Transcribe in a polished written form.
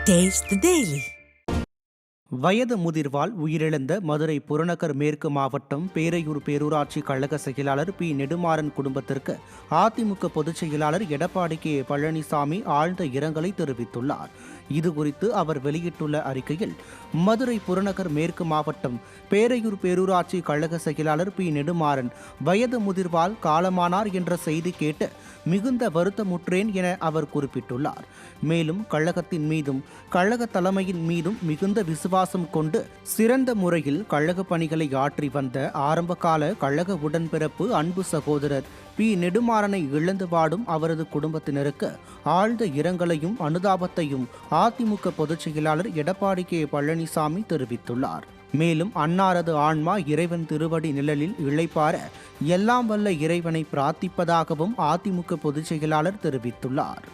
Taste the Daily. வயது முதிர்வால் உயிரிழந்த மதுரை புறநகர் மேற்கு மாவட்டம் பேரையூர் பேரூராட்சி கழக செயலாளர் பி நெடுமாறன் குடும்பத்திற்கு அதிமுக பொதுச் செயலாளர் எடப்பாடி கே பழனிசாமி ஆழ்ந்த இரங்கலை தெரிவித்துள்ளார். இதுகுறித்து அவர் வெளியிட்டுள்ள அறிக்கையில், மதுரை புறநகர் மேற்கு மாவட்டம் பேரையூர் பேரூராட்சி கழக செயலாளர் பி நெடுமாறன் வயது முதிர்வால் காலமானார் என்ற செய்தி கேட்டு மிகுந்த வருத்தமுற்றேன் என அவர் குறிப்பிட்டுள்ளார். மேலும் கழகத்தின் மீதும் கழக தலைமையின் மீதும் மிகுந்த விசுவாசம் கொண்டு சிறந்த முறையில் கழக பணிகளை ஆற்றி வந்த ஆரம்பகால கழக உடன்பிறப்பு அன்பு சகோதரர் பி நெடுமாறனை இழந்து வாடும் அவரது குடும்பத்தினருக்கு ஆழ்ந்த இரங்கலையும் அனுதாபத்தையும் அதிமுக பொதுச் செயலாளர் எடப்பாடி கே பழனிசாமி தெரிவித்துள்ளார். மேலும் அன்னாரது ஆன்மா இறைவன் திருவடி நிழலில் இளைப்பார எல்லாம் வல்ல இறைவனை பிரார்த்திப்பதாகவும் அதிமுக பொதுச் செயலாளர் தெரிவித்துள்ளார்.